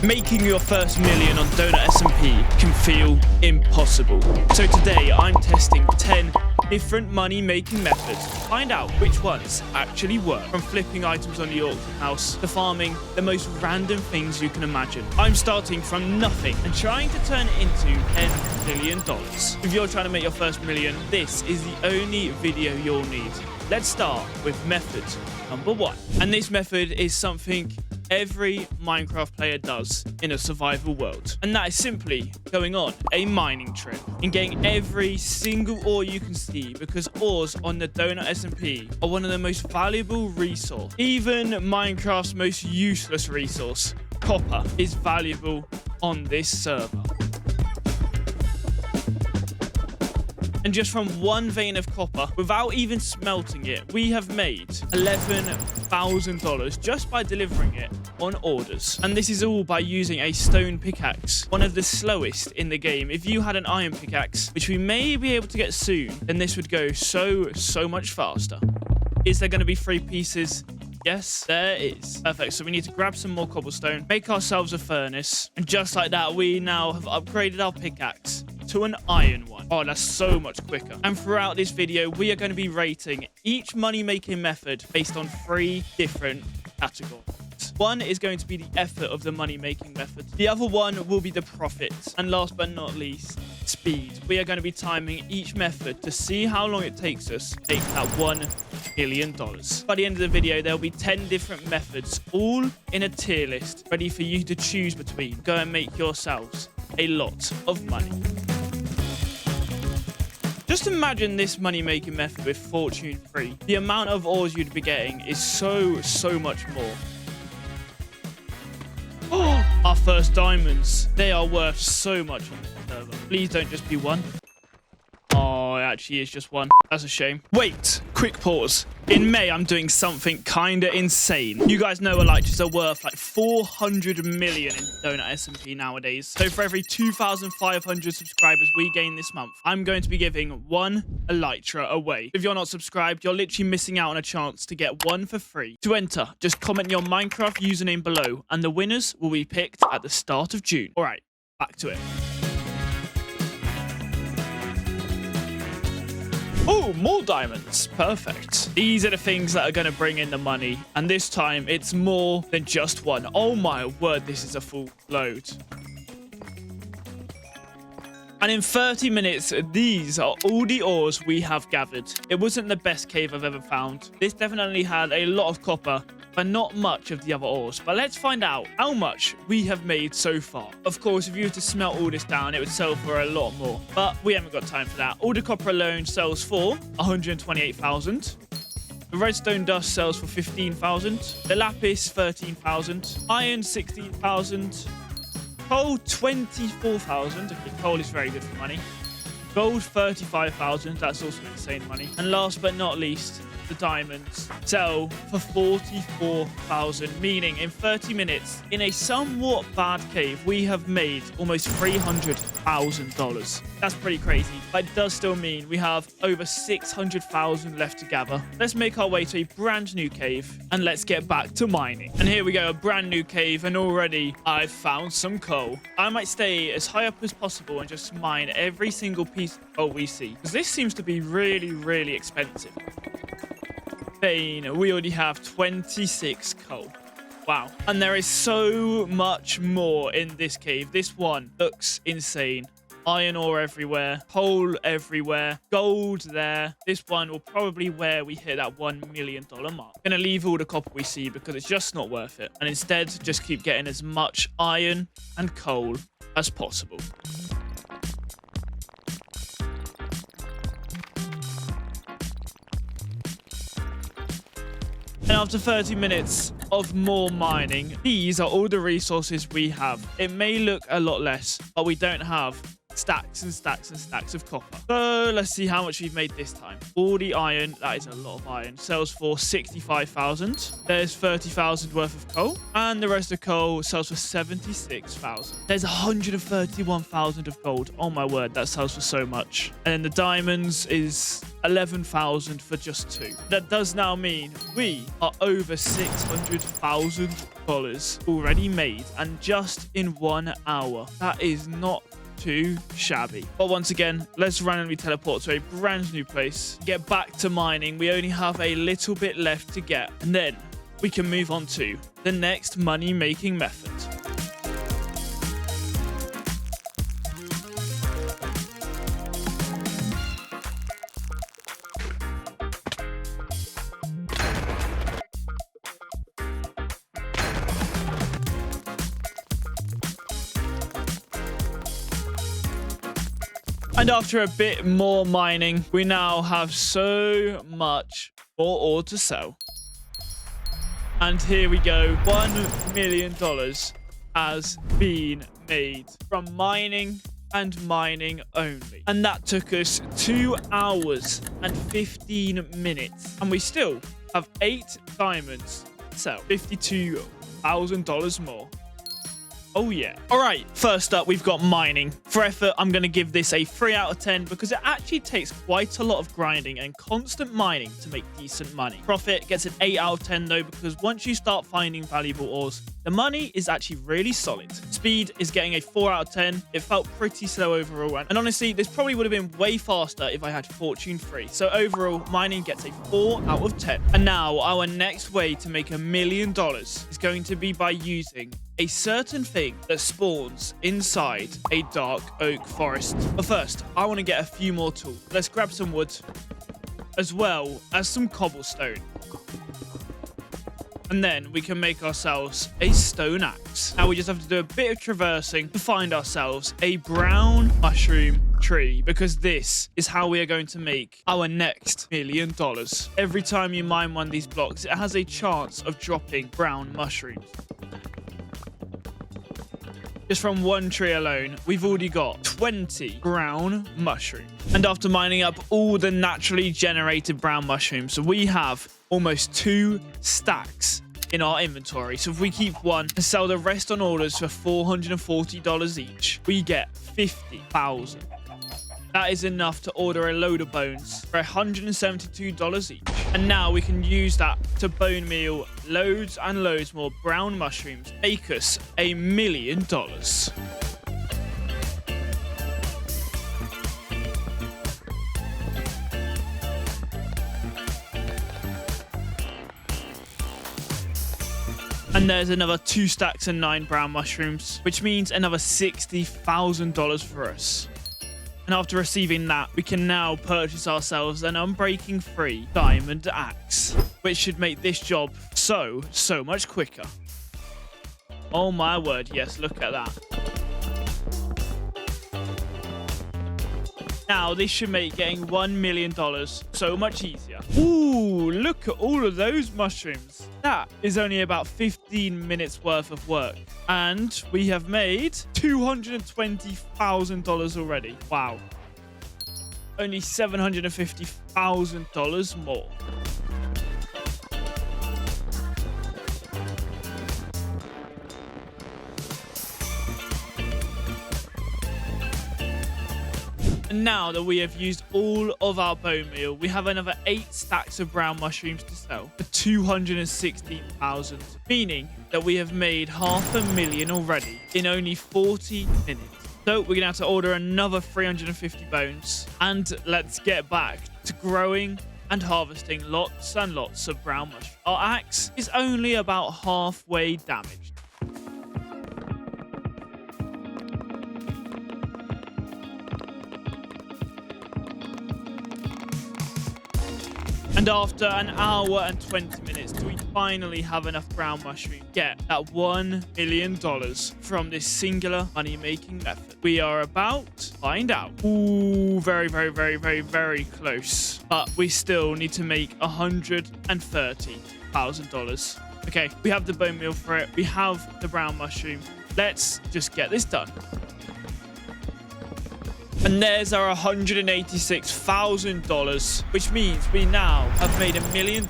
Making your first million on DonutSMP can feel impossible. So today I'm testing 10 different money-making methods to find out which ones actually work. From flipping items on the auction house to farming the most random things you can imagine. I'm starting from nothing and trying to turn it into $10 million. If you're trying to make your first million, this is the only video you'll need. Let's start with method number 1. And this method is something every Minecraft player does in a survival world, and that is simply going on a mining trip and getting every single ore you can see, because ores on the DonutSMP are one of the most valuable resources. Even Minecraft's most useless resource, copper, is valuable on this server. And just from one vein of copper, without even smelting it, we have made $11,000 just by delivering it on orders. And this is all by using a stone pickaxe, one of the slowest in the game. If you had an iron pickaxe, which we may be able to get soon, then this would go so much faster. Is there going to be 3 pieces? Yes, there is. Perfect. So we need to grab some more cobblestone, make ourselves a furnace, and just like that, we now have upgraded our pickaxe to an iron one. Oh, that's so much quicker. And throughout this video, we are going to be rating each money-making method based on 3 different categories. One is going to be the effort of the money-making method. The other one will be the profit. And last but not least, speed. We are going to be timing each method to see how long it takes us to make that $1 million. By the end of the video, there will be 10 different methods, all in a tier list, ready for you to choose between. Go and make yourselves a lot of money. Just imagine this money-making method with fortune free. The amount of ores you'd be getting is so much more. Oh, our first diamonds. They are worth so much on this server. Please don't just be one. Oh, it actually is just one. That's a shame. Wait, quick pause. In May, I'm doing something kinda insane. You guys know elytras are worth like 400 million in DonutSMP nowadays. So for every 2,500 subscribers we gain this month, I'm going to be giving 1 elytra away. If you're not subscribed, you're literally missing out on a chance to get 1 for free. To enter, just comment your Minecraft username below, and the winners will be picked at the start of June. All right, back to it. Oh, more diamonds. Perfect. These are the things that are going to bring in the money. And this time, it's more than just 1. Oh my word, this is a full load. And in 30 minutes, these are all the ores we have gathered. It wasn't the best cave I've ever found. This definitely had a lot of copper, but not much of the other ores. But let's find out how much we have made so far. Of course, if you were to smelt all this down, it would sell for a lot more. But we haven't got time for that. All the copper alone sells for 128,000. The redstone dust sells for 15,000. The lapis, 13,000. Iron, 16,000. Coal, 24,000. Okay, coal is very good for money. Gold, 35,000. That's also insane money. And last but not least, the diamonds sell for 44,000, meaning in 30 minutes, in a somewhat bad cave, we have made almost $300,000. That's pretty crazy, but it does still mean we have over 600,000 left to gather. Let's make our way to a brand new cave, and let's get back to mining. And here we go, a brand new cave, and already I've found some coal. I might stay as high up as possible and just mine every single piece of coal we see, because this seems to be really expensive. We already have 26 coal. Wow. And there is so much more in this cave. This one looks insane. Iron ore everywhere, coal everywhere, gold there. This one will probably where we hit that $1 million mark. Gonna leave all the copper we see because it's just not worth it. And instead, just keep getting as much iron and coal as possible. And after 30 minutes of more mining, these are all the resources we have. It may look a lot less, but we don't have stacks and stacks and stacks of copper. So let's see how much we've made this time. 40 iron, that is a lot of iron, sells for 65,000. There's 30,000 worth of coal, and the rest of coal sells for 76,000. There's 131,000 of gold. Oh my word, that sells for so much. And then the diamonds is 11,000 for just 2. That does now mean we are over $600,000 already made, and just in 1 hour. That is not too shabby. But once again, let's randomly teleport to a brand new place, get back to mining. We only have a little bit left to get, and then we can move on to the next money making method. And after a bit more mining, we now have so much more ore to sell. And here we go. $1 million has been made from mining and mining only. And that took us 2 hours and 15 minutes. And we still have 8 diamonds to sell. $52,000 more. Oh yeah. All right, first up, we've got mining. For effort, I'm going to give this a 3 out of 10 because it actually takes quite a lot of grinding and constant mining to make decent money. Profit gets an 8 out of 10 though, because once you start finding valuable ores, the money is actually really solid. Speed is getting a 4 out of 10. It felt pretty slow overall. And honestly, this probably would have been way faster if I had fortune free. So overall, mining gets a 4 out of 10. And now our next way to make $1 million is going to be by using a certain thing that spawns inside a dark oak forest. But first, I want to get a few more tools. Let's grab some wood, as well as some cobblestone. And then we can make ourselves a stone axe. Now we just have to do a bit of traversing to find ourselves a brown mushroom tree, because this is how we are going to make our next $1 million. Every time you mine one of these blocks, it has a chance of dropping brown mushrooms. Just from one tree alone, we've already got 20 brown mushrooms. And after mining up all the naturally generated brown mushrooms, we have almost 2 stacks in our inventory. So if we keep one and sell the rest on orders for $440 each, we get 50,000. That is enough to order a load of bones for $172 each. And now we can use that to bone meal loads and loads more brown mushrooms. Make us $1 million. And there's another 2 stacks and 9 brown mushrooms, which means another $60,000 for us. And after receiving that, we can now purchase ourselves an unbreaking free diamond axe, which should make this job so much quicker. Oh my word, yes, look at that. Now, this should make getting $1 million so much easier. Ooh, look at all of those mushrooms. That is only about 15 minutes worth of work. And we have made $220,000 already. Wow. Only $750,000 more. And now that we have used all of our bone meal, we have another 8 stacks of brown mushrooms to sell for $216,000, meaning that we have made $500,000 already in only 40 minutes. So we're gonna have to order another 350 bones, and let's get back to growing and harvesting lots and lots of brown mushrooms. Our axe is only about halfway damaged. And after an hour and 20 minutes, do we finally have enough brown mushroom to get that $1 million from this singular money-making method? We are about to find out. Ooh, very close. But we still need to make $130,000. Okay, we have the bone meal for it. We have the brown mushroom. Let's just get this done. And there's our $186,000, which means we now have made $1 million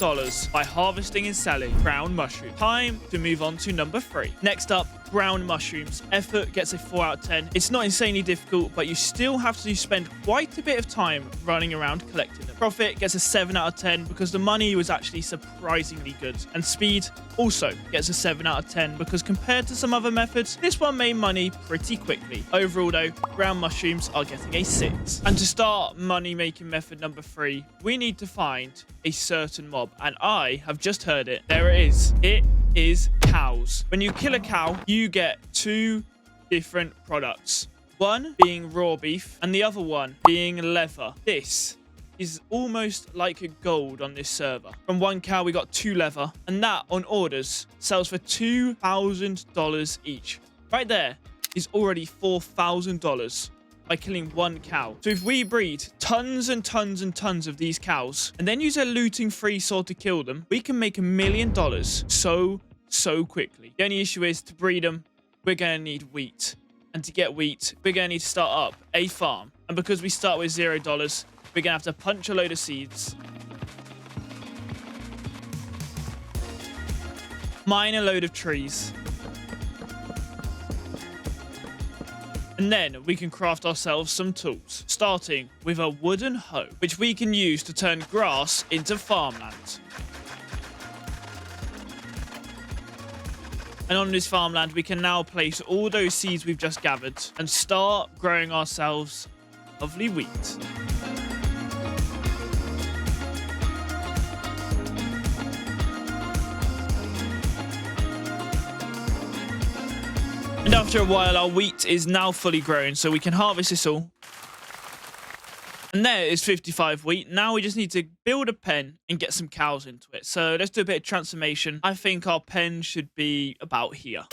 by harvesting and selling ground mushrooms. Time to move on to number 3. Next up, ground mushrooms. Effort gets a 4 out of 10. It's not insanely difficult, but you still have to spend quite a bit of time running around collecting them. Profit gets a 7 out of 10 because the money was actually surprisingly good. And speed also gets a 7 out of 10 because compared to some other methods, this one made money pretty quickly. Overall though, ground mushrooms are getting a 6. And to start money making method number 3, we need to find a certain mob. And I have just heard it. There it is. It is cows. When you kill a cow, you get 2 different products. One being raw beef and the other one being leather. This is almost like a gold on this server. From 1 cow, we got 2 leather, and that on orders sells for $2,000 each. Right there is already $4,000 by killing 1 cow. So if we breed tons and tons and tons of these cows and then use a looting free sword to kill them, we can make $1 million so quickly. The only issue is to breed them, we're going to need wheat. And to get wheat, we're going to need to start up a farm. And because we start with $0, we're going to have to punch a load of seeds, mine a load of trees, and then we can craft ourselves some tools, starting with a wooden hoe, which we can use to turn grass into farmland. And on this farmland, we can now place all those seeds we've just gathered and start growing ourselves lovely wheat. And after a while, our wheat is now fully grown, so we can harvest this all. And there is 55 wheat. Now we just need to build a pen and get some cows into it. So let's do a bit of transformation. I think our pen should be about here.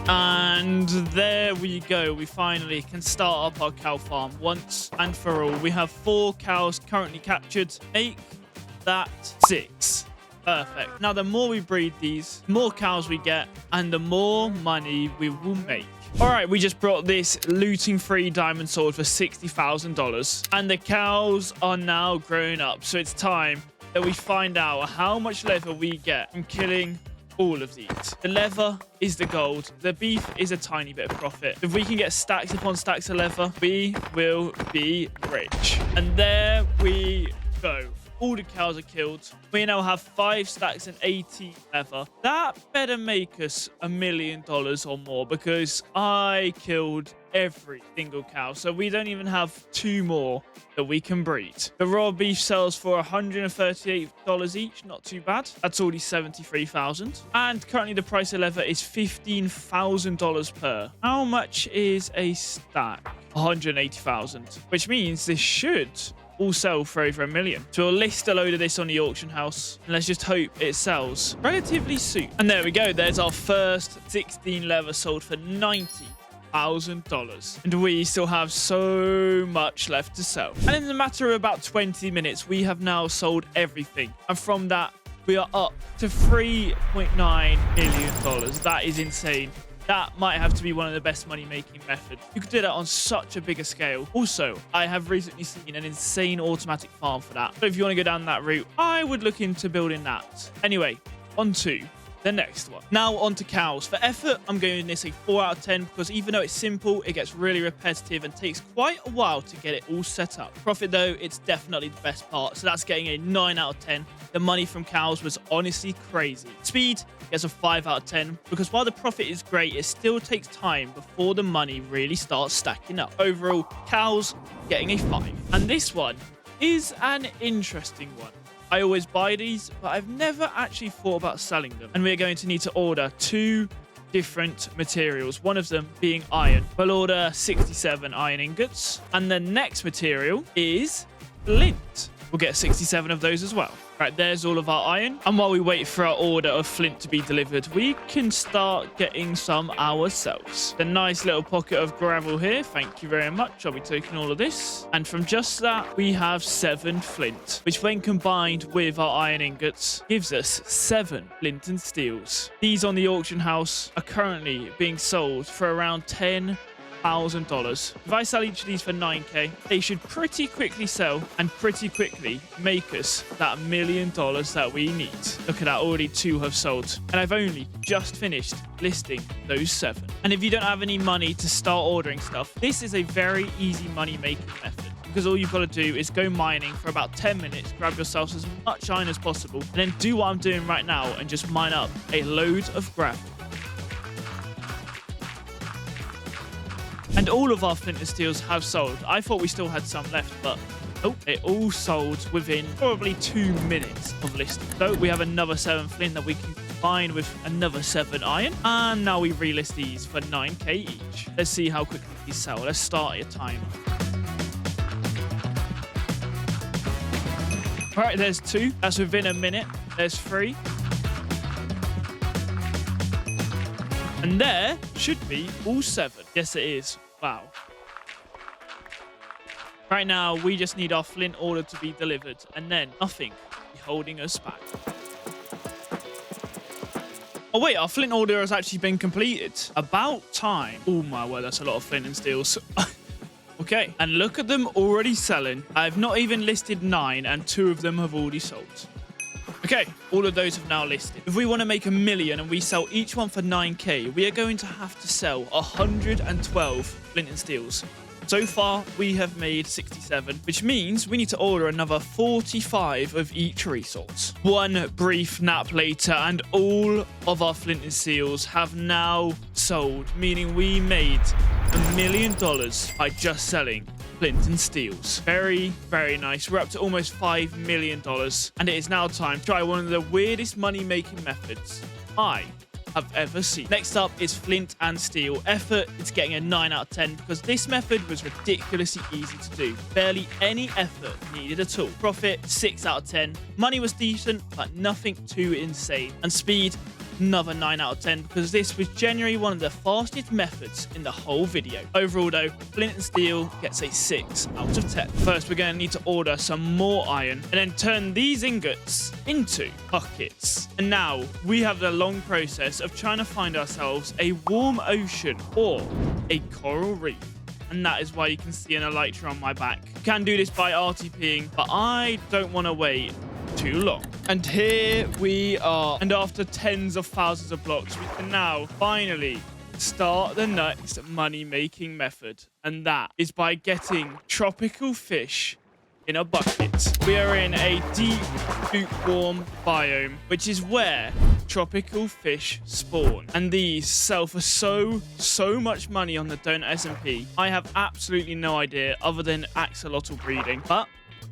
And there we go. We finally can start up our cow farm once and for all. We have 4 cows currently captured. Make that 6. Perfect. Now, the more we breed these, the more cows we get, and the more money we will make. All right, we just brought this looting-free diamond sword for $60,000. And the cows are now grown up. So it's time that we find out how much leather we get from killing all of these. The leather is the gold. The beef is a tiny bit of profit. If we can get stacks upon stacks of leather, we will be rich. And there we go. All the cows are killed. We now have 5 stacks and 80 leather. That better make us $1 million or more because I killed every single cow. So we don't even have 2 more that we can breed. The raw beef sells for $138 each. Not too bad. That's already $73,000. And currently the price of leather is $15,000 per. How much is a stack? $180,000, which means this should all sell for over $1 million. So we'll list a load of this on the auction house and let's just hope it sells relatively soon. And there we go. There's our first 16 leather sold for $90,000. And we still have so much left to sell. And in a matter of about 20 minutes, we have now sold everything. And from that, we are up to $3.9 million. That is insane. That might have to be one of the best money-making methods. You could do that on such a bigger scale. Also, I have recently seen an insane automatic farm for that. So if you want to go down that route, I would look into building that. Anyway, on to the next one. Now on to cows. For effort, I'm giving this a 4 out of 10 because even though it's simple, it gets really repetitive and takes quite a while to get it all set up. Profit though, it's definitely the best part. So that's getting a 9 out of 10. The money from cows was honestly crazy. Speed gets a 5 out of 10 because while the profit is great, it still takes time before the money really starts stacking up. Overall, cows getting a 5. And this one is an interesting one. I always buy these, but I've never actually thought about selling them. And we're going to need to order 2 different materials, one of them being iron. We'll order 67 iron ingots. And the next material is flint. We'll get 67 of those as well. Right, there's all of our iron. And while we wait for our order of flint to be delivered, we can start getting some ourselves. A nice little pocket of gravel here. Thank you very much. I'll be taking all of this. And from just that, we have 7 flint, which when combined with our iron ingots, gives us 7 flint and steels. These on the auction house are currently being sold for around $10,000. If I sell each of these for 9k, they should pretty quickly sell and pretty quickly make us that $1 million that we need. Look at that, already 2 have sold. And I've only just finished listing those 7. And if you don't have any money to start ordering stuff, this is a very easy money making method. Because all you've got to do is go mining for about 10 minutes, grab yourselves as much iron as possible, and then do what I'm doing right now and just mine up a load of gravel. And all of our flint and steels have sold. I thought we still had some left, but oh, it all sold within probably 2 minutes of listing. So we have another 7 flint that we can combine with another 7 iron. And now we relist these for 9k each. Let's see how quickly these sell. Let's start a timer. All right, there's 2. That's within a minute. There's 3. And there should be all 7. Yes, it is. Wow. Right now, we just need our flint order to be delivered, and then nothing will be holding us back. Oh, wait, our flint order has actually been completed. About time. Oh, my word, that's a lot of flint and steels. Okay, and look at them already selling. I've not even listed 9, and 2 of them have already sold. Okay, all of those have now listed. If we want to make $1 million and we sell each one for 9k, we are going to have to sell 112 flint and steels. So far, we have made 67, which means we need to order another 45 of each resource. One brief nap later, and all of our flint and steels have now sold, meaning we made $1 million by just selling flint and steels. Very, very nice. We're up to almost $5 million, and it is now time to try one of the weirdest money-making methods I have ever seen. Next up is flint and steel. Effort, it's getting a 9 out of 10 because this method was ridiculously easy to do. Barely any effort needed at all. Profit, 6 out of 10. Money was decent, but nothing too insane. And speed, another 9 out of 10 because this was generally one of the fastest methods in the whole video. Overall though, flint and steel gets a 6 out of 10. First, we're going to need to order some more iron and then turn these ingots into buckets. And now we have the long process of trying to find ourselves a warm ocean or a coral reef. And that is why you can see an elytra on my back. You can do this by RTPing, but I don't want to wait too long. And here we are. And after tens of thousands of blocks, we can now finally start the next money-making method. And that is by getting tropical fish in a bucket. We are in a deep, lukewarm biome, which is where tropical fish spawn. And these sell for so much money on the DonutSMP. I have absolutely no idea other than axolotl breeding. But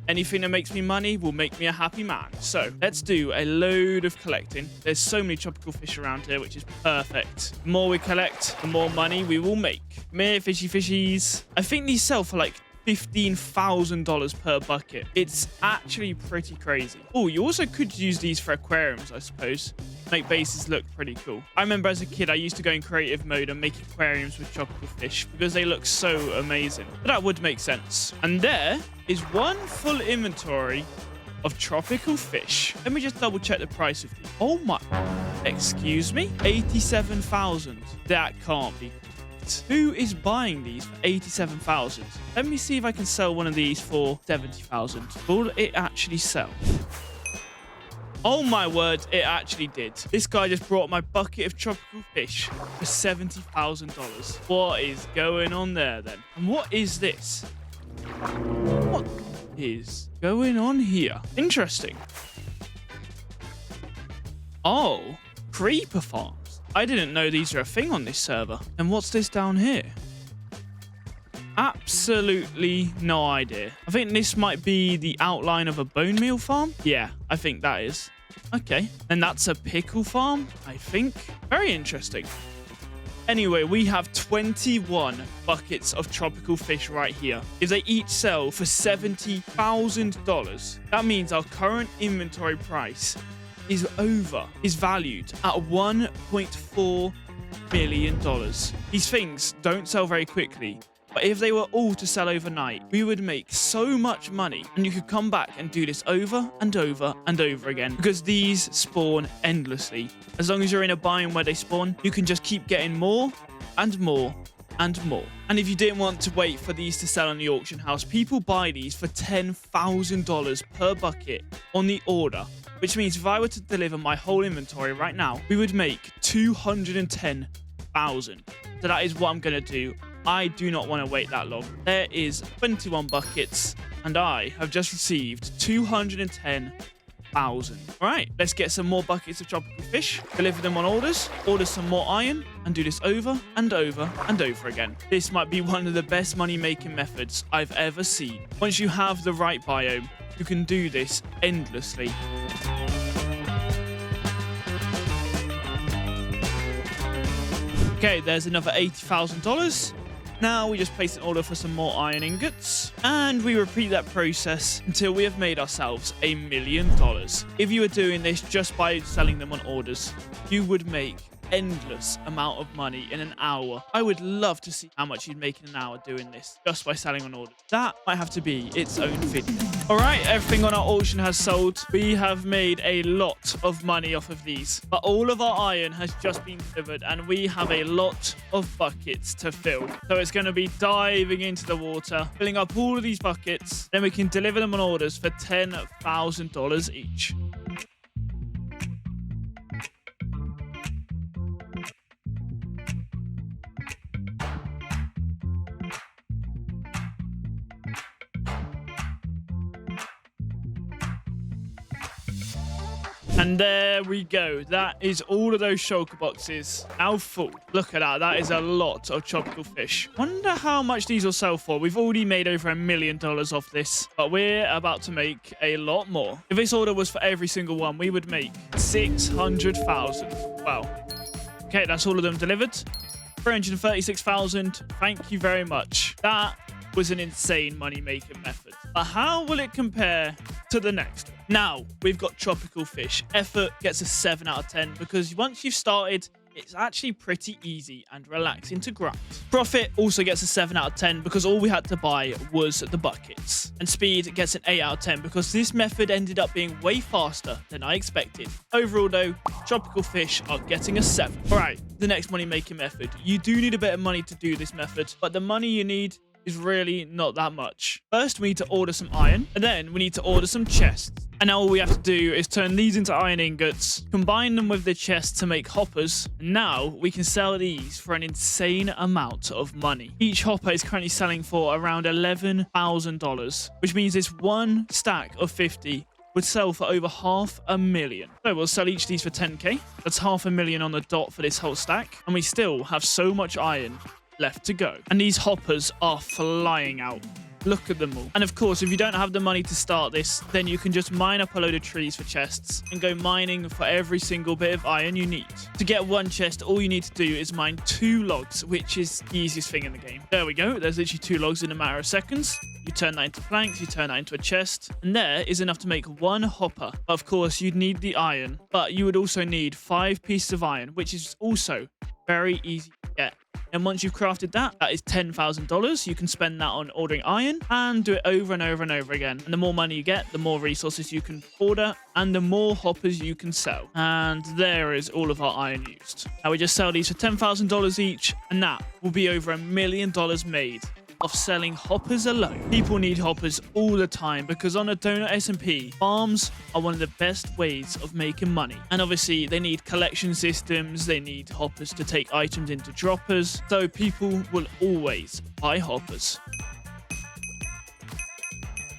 anything that makes me money will make me a happy man. So let's do a load of collecting. There's so many tropical fish around here, which is perfect. The more we collect, the more money we will make. Mere fishy fishies. I think these sell for like $15,000 per bucket. It's actually pretty crazy. Oh, you also could use these for aquariums, I suppose. Make bases look pretty cool. I remember as a kid, I used to go in creative mode and make aquariums with tropical fish because they look so amazing. But that would make sense. And there is one full inventory of tropical fish. Let me just double check the price of these. Oh my, excuse me? 87,000. That can't be. Who is buying these for 87,000? Let me see if I can sell one of these for 70,000. Will it actually sell? Oh my word, it actually did. This guy just brought my bucket of tropical fish for $70,000. What is going on there then? And what is this? What is going on here? Interesting. Oh, creeper farms. I didn't know these are a thing on this server. And what's this down here? Absolutely no idea. I think this might be the outline of a bone meal farm. Yeah, I think that is. Okay. And that's a pickle farm, I think. Very interesting. Anyway, we have 21 buckets of tropical fish right here. If they each sell for $70,000, that means our current inventory price is valued at $1.4 billion. These things don't sell very quickly, but if they were all to sell overnight, we would make so much money, and you could come back and do this over and over and over again, because these spawn endlessly. As long as you're in a biome where they spawn, you can just keep getting more and more and more. And if you didn't want to wait for these to sell on the auction house, people buy these for $10,000 per bucket on the order, which means if I were to deliver my whole inventory right now, we would make $210,000. So that is what I'm going to do. I do not want to wait that long. There is 21 buckets, and I have just received 210,000. All right, let's get some more buckets of tropical fish, deliver them on orders, order some more iron, and do this over and over and over again. This might be one of the best money-making methods I've ever seen. Once you have the right biome, you can do this endlessly. Okay, there's another $80,000. Now we just place an order for some more iron ingots, and we repeat that process until we have made ourselves $1 million. If you were doing this just by selling them on orders, you would make endless amount of money in an hour. I would love to see how much you'd make in an hour doing this just by selling on orders. That might have to be its own video. All right, everything on our auction has sold. We have made a lot of money off of these, but all of our iron has just been delivered, and we have a lot of buckets to fill. So it's going to be diving into the water, filling up all of these buckets. Then we can deliver them on orders for $10,000 each. And there we go. That is all of those shulker boxes now full. Look at that. That is a lot of tropical fish. Wonder how much these will sell for. We've already made over $1 million off this, but we're about to make a lot more. If this order was for every single one, we would make $600,000. Wow. Okay, that's all of them delivered. $336,000. Thank you very much. That was an insane money-making method. But how will it compare to the next one? Now, we've got tropical fish. Effort gets a 7 out of 10 because once you've started, it's actually pretty easy and relaxing to grind. Profit also gets a 7 out of 10 because all we had to buy was the buckets. And speed gets an 8 out of 10 because this method ended up being way faster than I expected. Overall though, tropical fish are getting a 7. All right, the next money-making method. You do need a bit of money to do this method, but the money you need is really not that much. First, we need to order some iron, and then we need to order some chests. And now all we have to do is turn these into iron ingots, combine them with the chests to make hoppers, and now we can sell these for an insane amount of money. Each hopper is currently selling for around $11,000, which means this one stack of 50 would sell for over $500,000. So we'll sell each of these for 10k. That's $500,000 on the dot for this whole stack, and we still have so much iron left to go. And these hoppers are flying out. Look at them all. And of course, if you don't have the money to start this, then you can just mine up a load of trees for chests and go mining for every single bit of iron you need. To get one chest, all you need to do is mine 2 logs, which is the easiest thing in the game. There we go. There's literally 2 logs in a matter of seconds. You turn that into planks, you turn that into a chest, and there is enough to make 1 hopper. Of course, you'd need the iron, but you would also need 5 pieces of iron, which is also very easy to get. And once you've crafted that, that is $10,000. You can spend that on ordering iron and do it over and over and over again. And the more money you get, the more resources you can order and the more hoppers you can sell. And there is all of our iron used. Now we just sell these for $10,000 each, and that will be over $1 million made of selling hoppers alone. People need hoppers all the time because on a DonutSMP, farms are one of the best ways of making money. And obviously they need collection systems, they need hoppers to take items into droppers, so people will always buy hoppers.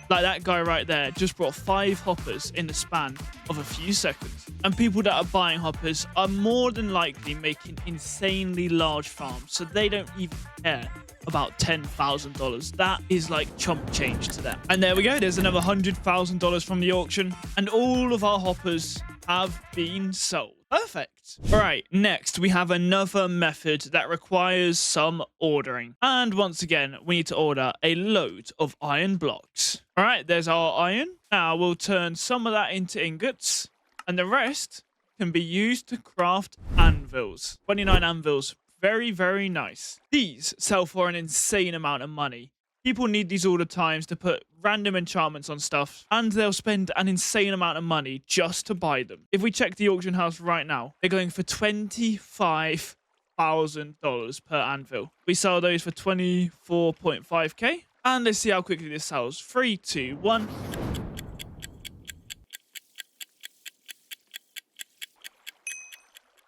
Like that guy right there just brought 5 hoppers in the span of a few seconds. And people that are buying hoppers are more than likely making insanely large farms, so they don't even care about $10,000. That is like chump change to them. And there we go. There's another $100,000 from the auction. And all of our hoppers have been sold. Perfect. All right, next we have another method that requires some ordering. And once again, we need to order a load of iron blocks. All right, there's our iron. Now we'll turn some of that into ingots, and the rest can be used to craft anvils. 29 anvils. Very, very nice. These sell for an insane amount of money. People need these all the times to put random enchantments on stuff, and they'll spend an insane amount of money just to buy them. If we check the auction house right now, they're going for $25,000 per anvil. We sell those for 24.5k, and let's see how quickly this sells. 3, 2, 1.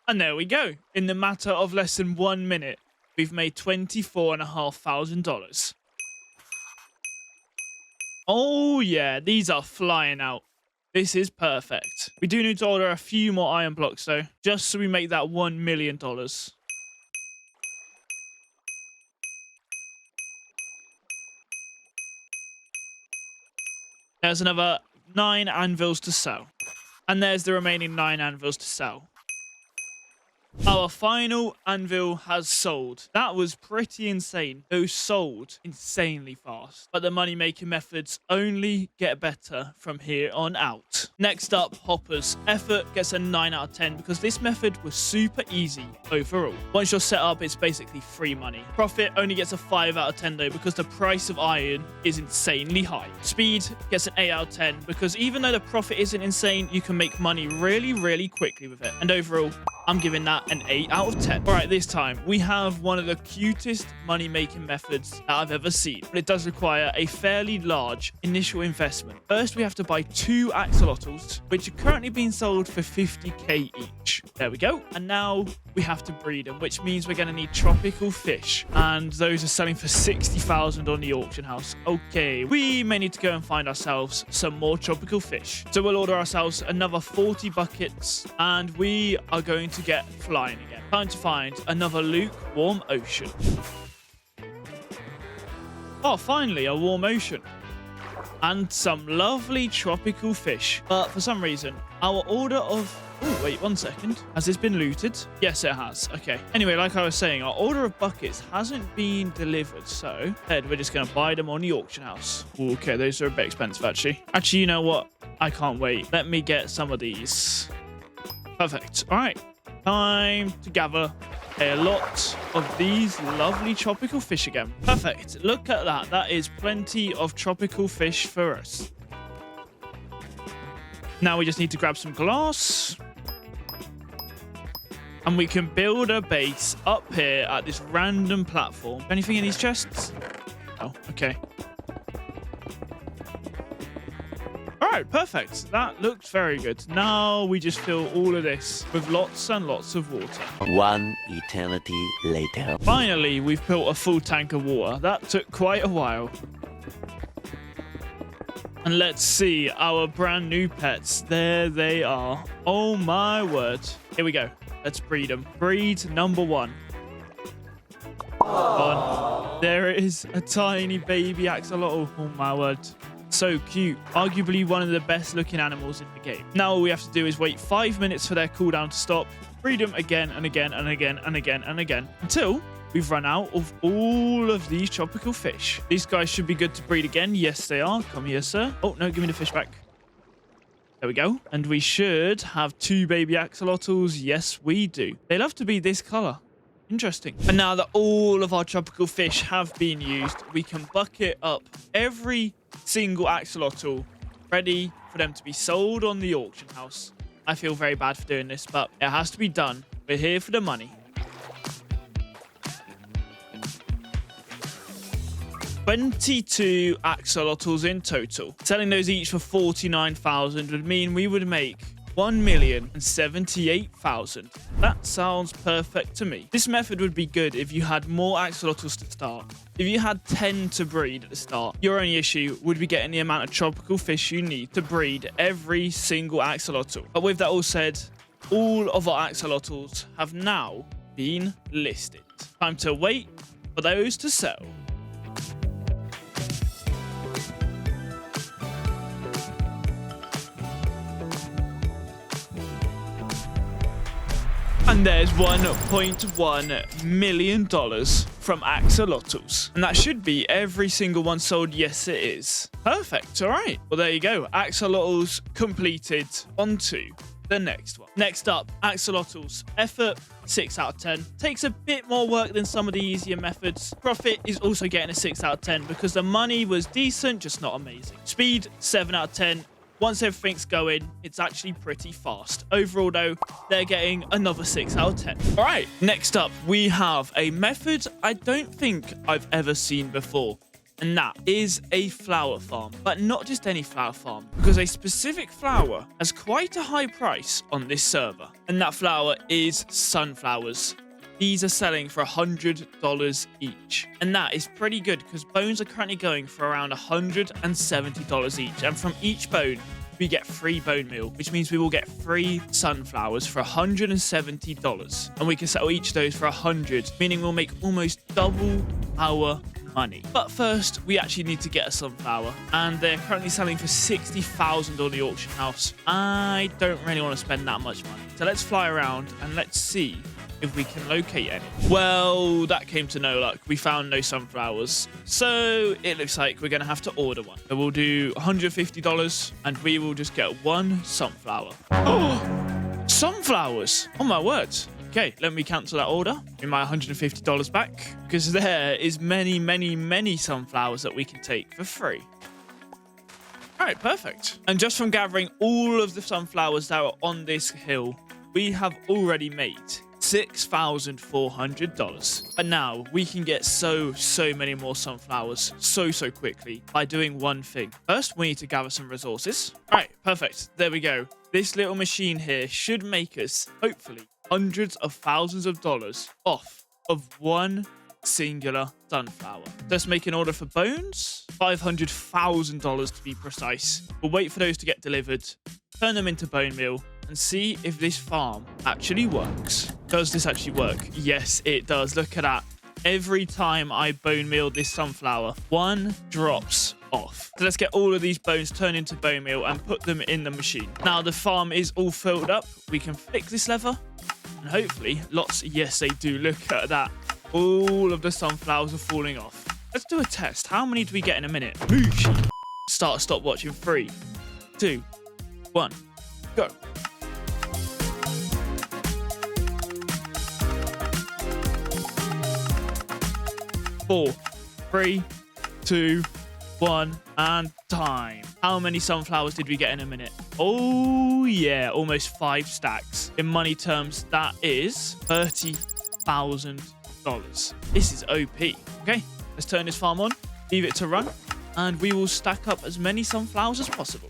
And there we go. In the matter of less than 1 minute, we've made $24,500. Oh yeah, these are flying out. This is perfect. We do need to order a few more iron blocks though, just so we make that $1 million. There's another 9 anvils to sell. And there's the remaining 9 anvils to sell. Our final anvil has sold. That was pretty insane. Those sold insanely fast. But the money-making methods only get better from here on out. Next up, hoppers. Effort gets a 9 out of 10 because this method was super easy overall. Once you're set up, it's basically free money. Profit only gets a 5 out of 10 though because the price of iron is insanely high. Speed gets an 8 out of 10 because even though the profit isn't insane, you can make money really, really quickly with it. And overall, I'm giving that an 8 out of 10. All right, this time we have one of the cutest money-making methods that I've ever seen, but it does require a fairly large initial investment. First, we have to buy 2 axolotls, which are currently being sold for 50k each. There we go. And now we have to breed them, which means we're going to need tropical fish, and those are selling for 60,000 on the auction house. Okay, we may need to go and find ourselves some more tropical fish. So we'll order ourselves another 40 buckets, and we are going to get flying again. Time to find another lukewarm ocean. Oh, finally, a warm ocean. And some lovely tropical fish. But for some reason, our order of... Oh, wait, 1 second. Has this been looted? Yes, it has. Okay. Anyway, like I was saying, our order of buckets hasn't been delivered. So, we're just going to buy them on the auction house. Okay, those are a bit expensive, actually. Actually, you know what? I can't wait. Let me get some of these. Perfect. All right. Time to gather a lot of these lovely tropical fish again. Perfect. Look at that. That is plenty of tropical fish for us. Now we just need to grab some glass. And we can build a base up here at this random platform. Anything in these chests? Oh, okay. All right, perfect. That looks very good. Now we just fill all of this with lots and lots of water. 1 eternity later. Finally, we've built a full tank of water. That took quite a while. And let's see our brand new pets. There they are. Oh my word. Here we go. Let's breed them. Breed number 1. On. There it is. A tiny baby axolotl. Oh my word. So cute. Arguably one of the best looking animals in the game. Now all we have to do is wait 5 minutes for their cooldown to stop. Breed them again and again and again and again and again until we've run out of all of these tropical fish. These guys should be good to breed again. Yes, they are. Come here, sir. Oh, no, give me the fish back. There we go. And we should have 2 baby axolotls. Yes, we do. They love to be this color. Interesting. And now that all of our tropical fish have been used, we can bucket up every single axolotl ready for them to be sold on the auction house. I feel very bad for doing this, but it has to be done. We're here for the money. 22 axolotls in total. Selling those each for 49,000 would mean we would make 1,078,000. That sounds perfect to me. This method would be good if you had more axolotls to start. If you had 10 to breed at the start, your only issue would be getting the amount of tropical fish you need to breed every single axolotl. But with that all said, all of our axolotls have now been listed. Time to wait for those to sell. And there's $1.1 million from Axolotls. And that should be every single one sold. Yes, it is. Perfect. All right. Well, there you go. Axolotls completed. On to the next one. Next up, Axolotls. Effort, 6 out of 10. Takes a bit more work than some of the easier methods. Profit is also getting a 6 out of 10 because the money was decent, just not amazing. Speed, 7 out of 10. Once everything's going, it's actually pretty fast. Overall, though, they're getting another 6 out of 10. All right, next up, we have a method I don't think I've ever seen before, and that is a flower farm. But not just any flower farm, because a specific flower has quite a high price on this server, and that flower is sunflowers. These are selling for $100 each. And that is pretty good because bones are currently going for around $170 each. And from each bone, we get free bone meal, which means we will get free sunflowers for $170. And we can sell each of those for $100, meaning we'll make almost double our money. But first, we actually need to get a sunflower. And they're currently selling for $60,000 on the auction house. I don't really want to spend that much money. So let's fly around and let's see if we can locate any. Well, that came to no luck. We found no sunflowers. So it looks like we're going to have to order one. So we'll do $150 and we will just get one sunflower. Oh, sunflowers. Oh my words. Okay, let me cancel that order. Give me my $150 back because there is many sunflowers that we can take for free. All right, perfect. And just from gathering all of the sunflowers that are on this hill, we have already made $6,400. But now we can get so many more sunflowers so quickly by doing one thing. First, we need to gather some resources. All right, perfect. There we go. This little machine here should make us, hopefully, hundreds of thousands of dollars off of one singular sunflower. Let's make an order for bones. $500,000 to be precise. We'll wait for those to get delivered, turn them into bone meal, and see if this farm actually works. Does this actually work? Yes, it does. Look at that. Every time I bone meal this sunflower, one drops off. So let's get all of these bones turned into bone meal and put them in the machine. Now the farm is all filled up. We can flick this lever and hopefully lots. Yes, they do. Look at that. All of the sunflowers are falling off. Let's do a test. How many do we get in a minute? Moosh. Start stopwatch in 3, 2, 1, go. 4, 3, 2, 1, and time. How many sunflowers did we get in a minute? Oh yeah, almost 5 stacks. In money terms, that is $30,000. This is OP. Okay, let's turn this farm on, leave it to run, and we will stack up as many sunflowers as possible.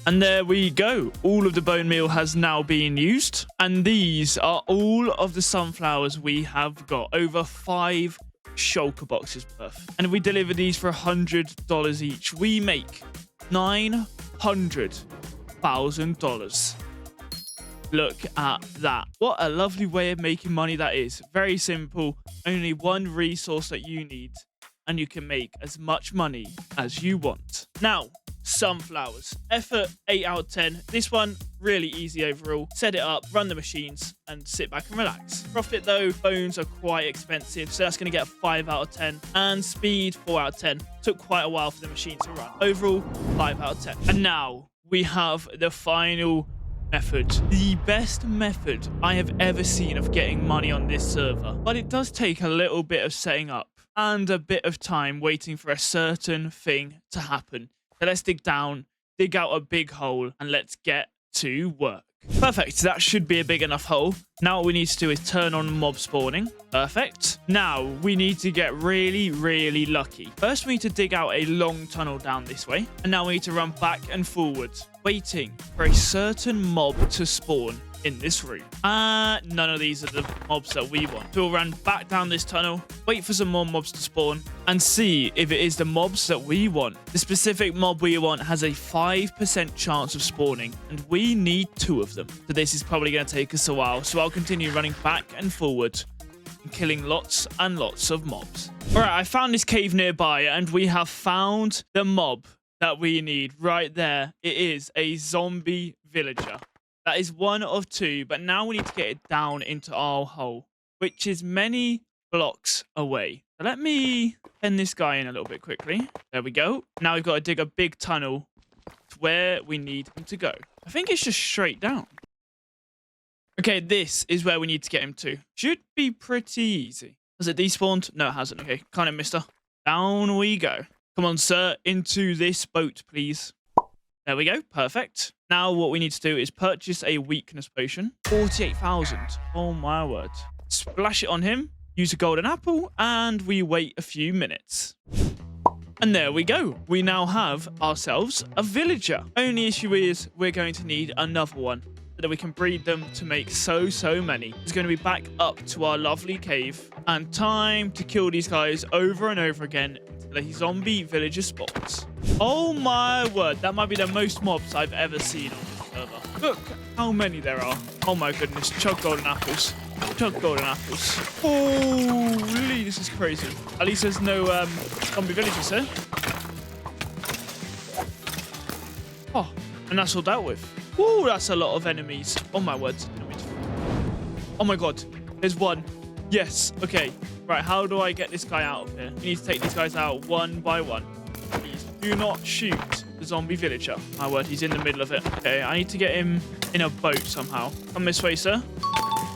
And there we go. All of the bone meal has now been used. And these are all of the sunflowers we have got. Over 5 shulker boxes worth. And if we deliver these for $100 each, we make $900,000. Look at that. What a lovely way of making money that is. Very simple. Only one resource that you need, and you can make as much money as you want. Now, sunflowers. Effort, 8 out of 10. This one, really easy overall. Set it up, run the machines, and sit back and relax. Profit though, bones are quite expensive, so that's going to get a 5 out of 10. And speed, 4 out of 10. Took quite a while for the machine to run. Overall, 5 out of 10. And now we have the final method. The best method I have ever seen of getting money on this server. But it does take a little bit of setting up and a bit of time waiting for a certain thing to happen. So let's dig down, dig out a big hole, and let's get to work. Perfect. That should be a big enough hole. Now what we need to do is turn on mob spawning. Perfect. Now we need to get really lucky. First we need to dig out a long tunnel down this way. And now we need to run back and forward, waiting for a certain mob to spawn in this room. None of these are the mobs that we want. So we'll run back down this tunnel, wait for some more mobs to spawn, and see if it is the mobs that we want. The specific mob we want has a 5% chance of spawning, and we need 2 of them. So this is probably going to take us a while. So I'll continue running back and forward, and killing lots and lots of mobs. All right, I found this cave nearby, and we have found the mob that we need right there. It is a zombie villager. That is one of two, but now we need to get it down into our hole, which is many blocks away. So let me pen this guy in a little bit quickly. There we go. Now we've got to dig a big tunnel to where we need him to go. I think it's just straight down. Okay, this is where we need to get him to. Should be pretty easy. Has it despawned? No, it hasn't. Okay, kind of, mister. Down we go. Come on, sir. Into this boat, please. There we go. Perfect. Now what we need to do is purchase a weakness potion. 48,000. Oh, my word. Splash it on him. Use a golden apple. And we wait a few minutes. And there we go. We now have ourselves a villager. Only issue is we're going to need another one so that we can breed them to make so many. It's going to be back up to our lovely cave. And time to kill these guys over and over again until a zombie villager spawns. Oh my word. That might be the most mobs I've ever seen on this server. Look how many there are. Oh my goodness. Chug golden apples. Chug golden apples. Holy, this is crazy. At least there's no zombie villagers here. Oh, and that's all dealt with. Oh, that's a lot of enemies. Oh my word. Oh my god. There's one. Yes. Okay. Right, how do I get this guy out of here? We need to take these guys out one by one. Please do not shoot the zombie villager. My word, he's in the middle of it. Okay, I need to get him in a boat somehow. Come this way, sir.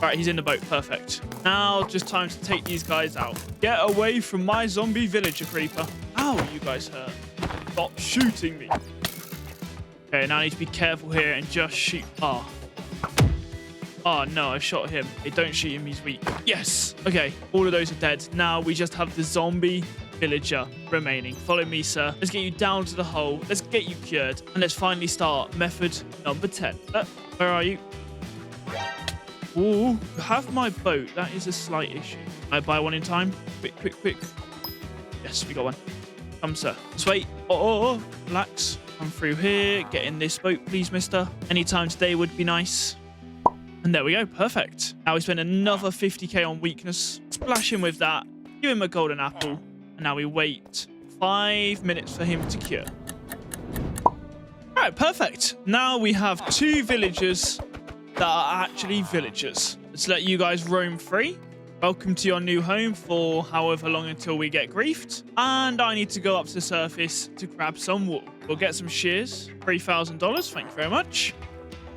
Right, he's in the boat. Perfect. Now, just time to take these guys out. Get away from my zombie villager creeper. Ow, you guys hurt. Stop shooting me. Okay, now I need to be careful here and just shoot. Oh, no, I shot him. Hey, don't shoot him. He's weak. Yes. Okay, all of those are dead. Now we just have the zombie villager remaining. Follow me, sir. Let's get you down to the hole. Let's get you cured. And let's finally start method number 10. Where are you? Ooh, have my boat. That is a slight issue. Can I buy one in time? Quick, quick, quick. Yes, we got one. Come, sir. Just wait. Oh, relax. Come through here. Get in this boat, please, mister. Anytime today would be nice. And there we go. Perfect. Now we spend another 50k on weakness. Splash him with that. Give him a golden apple. And now we wait 5 minutes for him to cure. All right, perfect. Now we have 2 villagers that are actually villagers. Let's let you guys roam free. Welcome to your new home for however long until we get griefed. And I need to go up to the surface to grab some wool. We'll get some shears. $3,000. Thank you very much.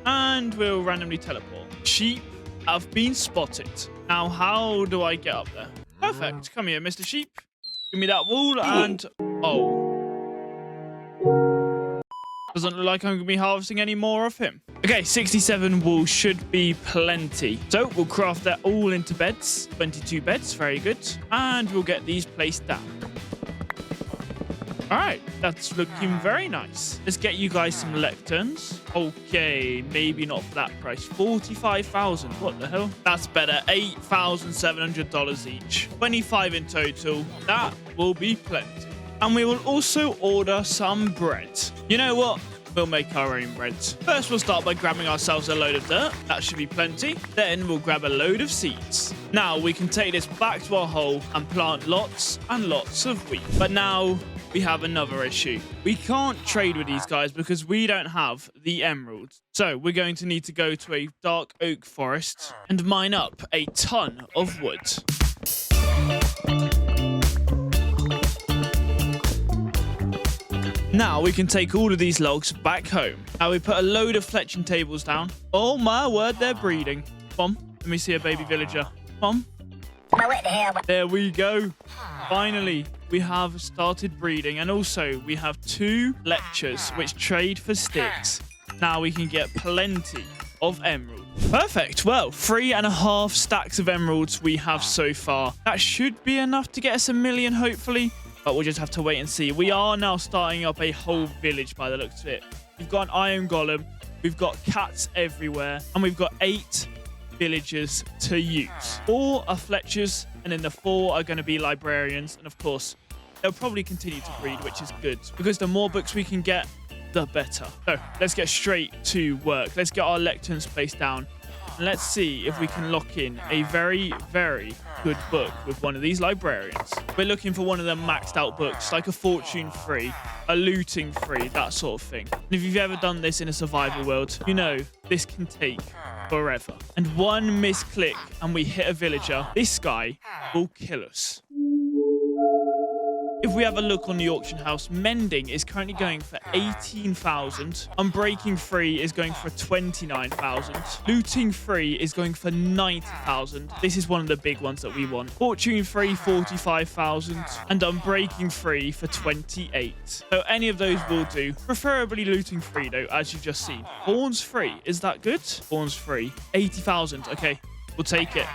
And we'll randomly teleport. Sheep have been spotted. Now, how do I get up there? Perfect. Come here, Mr. Sheep. Give me that wool and... Oh. Doesn't look like I'm going to be harvesting any more of him. Okay, 67 wool should be plenty. So we'll craft that all into beds. 22 beds, very good. And we'll get these placed down. All right, that's looking very nice. Let's get you guys some lecterns. Okay, maybe not for that price. 45,000. What the hell? That's better. $8,700 each. 25 in total. That will be plenty. And we will also order some bread. You know what? We'll make our own bread. First, we'll start by grabbing ourselves a load of dirt. That should be plenty. Then we'll grab a load of seeds. Now we can take this back to our hole and plant lots and lots of wheat. But now we have another issue. We can't trade with these guys because we don't have the emeralds. So we're going to need to go to a dark oak forest and mine up a ton of wood. Now we can take all of these logs back home. Now we put a load of fletching tables down. Oh my word, they're breeding. Come on, let me see a baby villager. Come on. There we go. Finally, we have started breeding. And also, we have 2 lectures which trade for sticks. Now we can get plenty of emeralds. Perfect. Well, 3.5 stacks of emeralds we have so far. That should be enough to get us 1 million, hopefully. But we'll just have to wait and see. We are now starting up a whole village by the looks of it. We've got an iron golem. We've got cats everywhere. And we've got 8 villagers to use. 4 are fletchers. And then the 4 are going to be librarians. And of course, they'll probably continue to breed, which is good. Because the more books we can get, the better. So let's get straight to work. Let's get our lecterns placed down. And let's see if we can lock in a very, very good book with one of these librarians. We're looking for one of them maxed out books, like a fortune free, a looting free, that sort of thing. And if you've ever done this in a survival world, you know this can take forever. And one misclick and we hit a villager. This guy will kill us. If we have a look on the auction house, mending is currently going for 18,000. Unbreaking free is going for 29,000. Looting free is going for 90,000. This is one of the big ones that we want. Fortune free, 45,000. And unbreaking free for 28. So any of those will do. Preferably looting free though, as you've just seen. Thorns free, is that good? Thorns free, 80,000. Okay, we'll take it.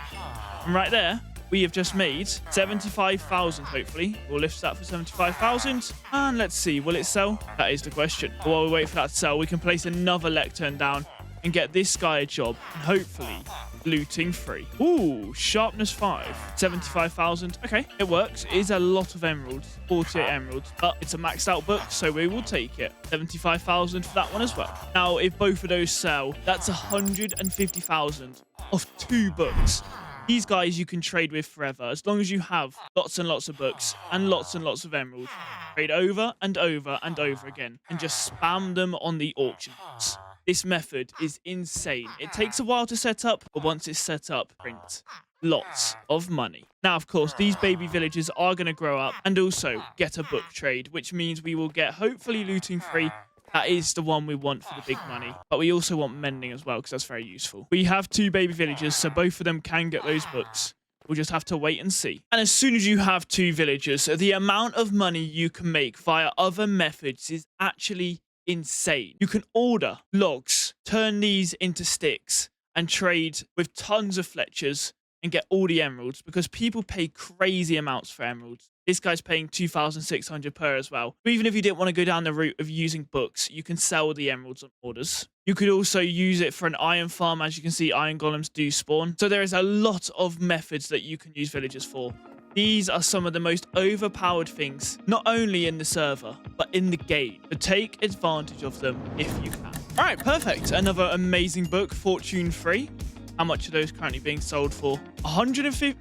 And right there, we have just made 75,000, hopefully. We'll lift that for 75,000. And let's see, will it sell? That is the question. But while we wait for that to sell, we can place another lectern down and get this guy a job. And hopefully, looting free. Ooh, sharpness 5. 75,000. Okay, it works. It is a lot of emeralds. 48 emeralds. But it's a maxed out book, so we will take it. 75,000 for that one as well. Now, if both of those sell, that's 150,000 of 2 books. These guys you can trade with forever, as long as you have lots and lots of books and lots of emeralds. Trade over and over and over again and just spam them on the auction house. This method is insane. It takes a while to set up, but once it's set up, print lots of money. Now, of course, these baby villagers are going to grow up and also get a book trade, which means we will get hopefully looting free. That is the one we want for the big money. But we also want mending as well, because that's very useful. We have 2 baby villagers, so both of them can get those books. We'll just have to wait and see. And as soon as you have 2 villagers, the amount of money you can make via other methods is actually insane. You can order logs, turn these into sticks, and trade with tons of Fletchers and get all the emeralds, because people pay crazy amounts for emeralds. This guy's paying 2,600 per as well. But even if you didn't want to go down the route of using books, you can sell the emeralds on orders. You could also use it for an iron farm. As you can see, iron golems do spawn. So there is a lot of methods that you can use villagers for. These are some of the most overpowered things, not only in the server, but in the game. So take advantage of them if you can. All right, perfect. Another amazing book, Fortune Free. How much are those currently being sold for? 150...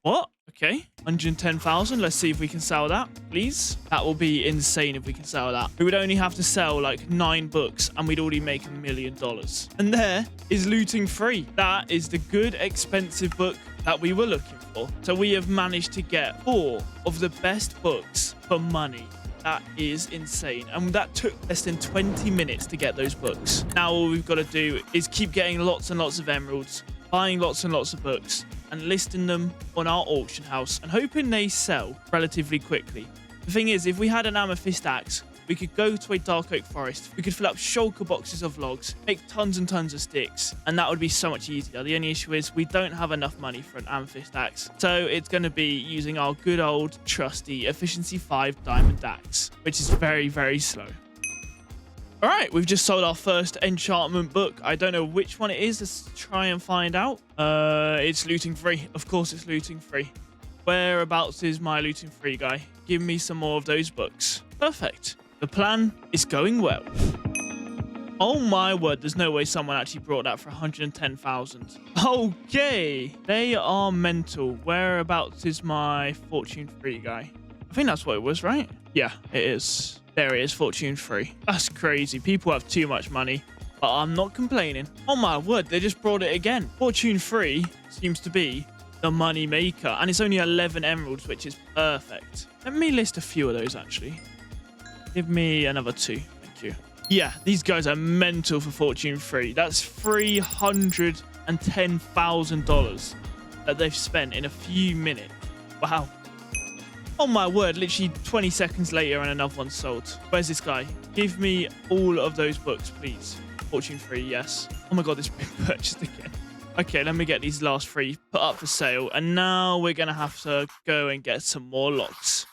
What? Okay, 110,000. Let's see if we can sell that, please. That will be insane if we can sell that. We would only have to sell like 9 books and we'd already make $1 million. And there is looting free. That is the good, expensive book that we were looking for. So we have managed to get 4 of the best books for money. That is insane. And that took less than 20 minutes to get those books. Now all we've got to do is keep getting lots and lots of emeralds, buying lots and lots of books, and listing them on our auction house and hoping they sell relatively quickly. The thing is, if we had an amethyst axe, we could go to a dark oak forest, we could fill up shulker boxes of logs, make tons and tons of sticks, and that would be so much easier. The only issue is we don't have enough money for an amethyst axe, so it's going to be using our good old trusty efficiency 5 diamond axe, which is very, very slow. All right, we've just sold our first enchantment book. I don't know which one it is. Let's try and find out. It's looting free. Of course, it's looting free. Whereabouts is my looting free guy? Give me some more of those books. Perfect. The plan is going well. Oh my word, there's no way someone actually brought that for 110,000. Okay, they are mental. Whereabouts is my fortune free guy? I think that's what it was, right? Yeah, it is. There it is, fortune free. That's crazy. People have too much money, but I'm not complaining. Oh my word, they just brought it again. Fortune free seems to be the money maker, and it's only 11 emeralds, which is perfect. Let me list a few of those, actually. Give me another 2. Thank you. Yeah, these guys are mental for fortune free. That's $310,000 that they've spent in a few minutes. Wow. Oh my word, literally 20 seconds later and another one sold. Where's this guy? Give me all of those books, please. Fortune free, yes. Oh my god, this has been purchased again. Okay, let me get these last 3 put up for sale. And now we're going to have to go and get some more logs.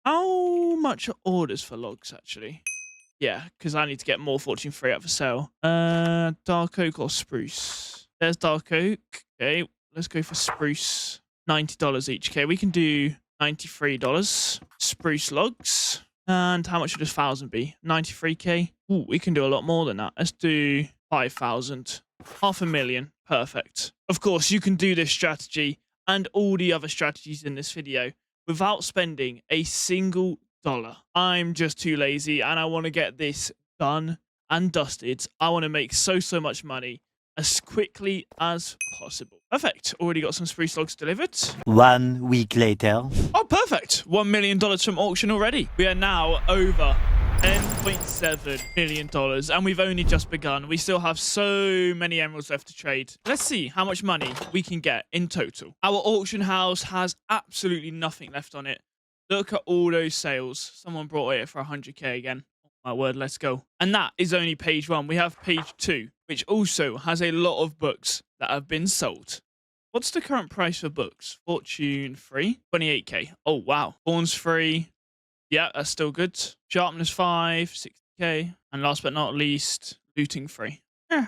How much are orders for logs, actually? Yeah, because I need to get more fortune free up for sale. Dark oak or spruce? There's dark oak. Okay, let's go for spruce. $90 each. Okay, we can do $93. Spruce logs. And how much would 1,000 be? 93k. Ooh, we can do a lot more than that. Let's do 5,000. 500,000. Perfect. Of course, you can do this strategy and all the other strategies in this video without spending a single dollar. I'm just too lazy and I want to get this done and dusted. I want to make so much money as quickly as possible. Perfect. Already got some spruce logs delivered. 1 week later. Oh, perfect. $1 million from auction already. We are now over $10.7 million and we've only just begun. We still have so many emeralds left to trade. Let's see how much money we can get in total. Our auction house has absolutely nothing left on it. Look at all those sales. Someone brought it for 100k again. Oh my word, let's go. And that is only page 1. We have page 2, which also has a lot of books that have been sold. What's the current price for books? Fortune free, 28k. Oh wow. Thorns free. Yeah, that's still good. Sharpness 5, 60k. And last but not least, looting free. Yeah.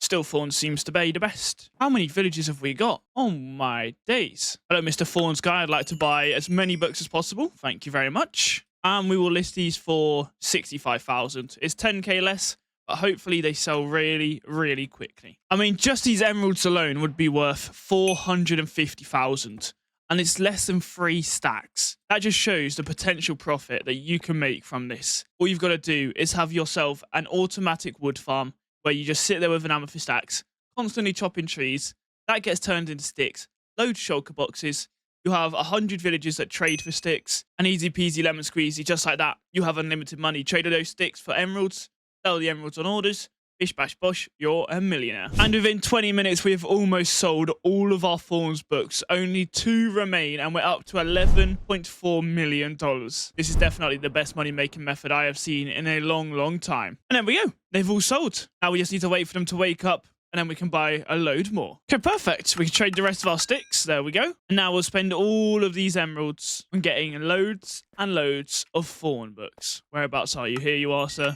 Still, Thorns seems to be the best. How many villages have we got? Oh my days. Hello, Mr. Thorns guy. I'd like to buy as many books as possible. Thank you very much. And we will list these for 65,000. It's 10k less, but hopefully they sell really, really quickly. I mean, just these emeralds alone would be worth 450,000. And it's less than 3 stacks. That just shows the potential profit that you can make from this. All you've got to do is have yourself an automatic wood farm where you just sit there with an amethyst axe, constantly chopping trees. That gets turned into sticks, loads of shulker boxes. You have 100 villagers that trade for sticks, and easy peasy lemon squeezy, just like that. You have unlimited money. Trade those sticks for emeralds, sell the emeralds on orders. Bish bash bosh, you're a millionaire. And within 20 minutes, we have almost sold all of our Thorns books. Only 2 remain, and we're up to $11.4 million. This is definitely the best money-making method I have seen in a long, long time. And there we go. They've all sold. Now we just need to wait for them to wake up, and then we can buy a load more. Okay, perfect. We can trade the rest of our sticks. There we go. And now we'll spend all of these emeralds on getting loads and loads of Thorn books. Whereabouts are you? Here you are, sir.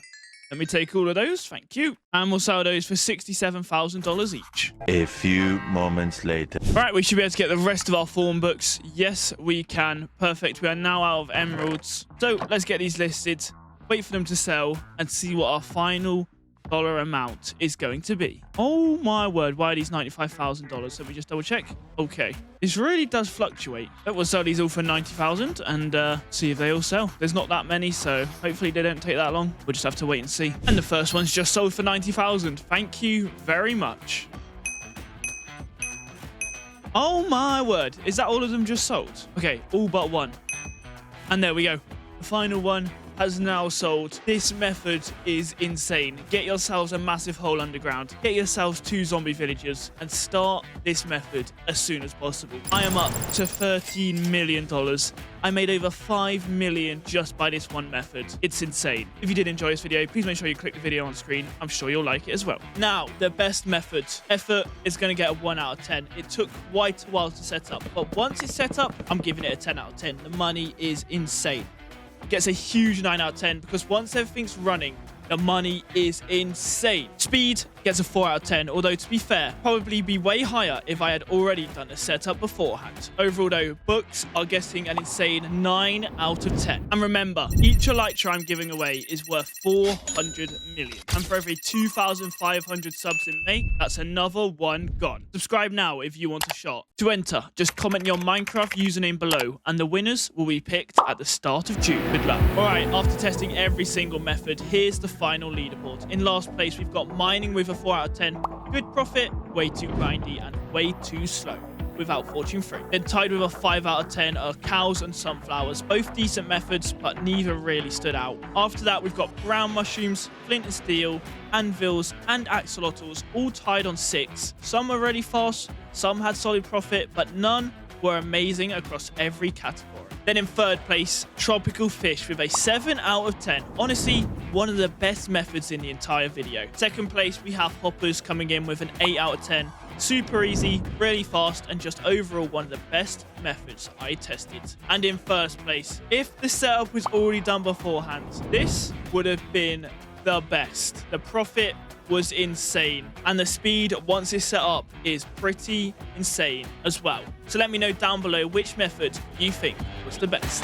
Let me take all of those. Thank you. And we'll sell those for $67,000 each. A few moments later. Right, we should be able to get the rest of our Thorn books. Yes, we can. Perfect. We are now out of emeralds. So let's get these listed, wait for them to sell, and see what our final dollar amount is going to be. Oh my word, why are these $95,000? Let me just double check. Okay, this really does fluctuate. But we'll sell these all for 90,000 and see if they all sell. There's not that many, so hopefully they don't take that long. We'll just have to wait and see. And the first one's just sold for 90,000. Thank you very much. Oh my word, is that all of them just sold? Okay, all but one. And there we go. The final one has now sold. This method is insane. Get yourselves a massive hole underground. Get yourselves 2 zombie villagers and start this method as soon as possible. I am up to $13 million. I made over 5 million just by this one method. It's insane. If you did enjoy this video, please make sure you click the video on screen. I'm sure you'll like it as well. Now, the best method. Effort is going to get a 1 out of 10. It took quite a while to set up, but once it's set up, I'm giving it a 10 out of 10. The money is insane. Gets a huge 9 out of 10 because once everything's running, the money is insane. Speed gets a 4 out of 10, although to be fair, probably be way higher if I had already done the setup beforehand. Overall though, books are getting an insane 9 out of 10. And remember, each elytra I'm giving away is worth 400 million. And for every 2,500 subs in May, that's another 1 gone. Subscribe now if you want a shot. To enter, just comment your Minecraft username below, and the winners will be picked at the start of June. Good luck. Alright, after testing every single method, here's the final leaderboard. In last place, we've got mining with a 4 out of 10. Good profit, way too grindy, and way too slow without fortune free. Then tied with a 5 out of 10 are cows and sunflowers. Both decent methods, but neither really stood out. After that, we've got brown mushrooms, flint and steel, anvils, and axolotls, all tied on 6. Some were really fast, some had solid profit, but none were amazing across every category. Then in third place, tropical fish with a 7 out of 10. Honestly, one of the best methods in the entire video. Second place, we have hoppers coming in with an 8 out of 10. Super easy, really fast, and just overall one of the best methods I tested. And in first place, if the setup was already done beforehand, this would have been the best. The profit was insane, and the speed once it's set up is pretty insane as well. So let me know down below which method you think was the best.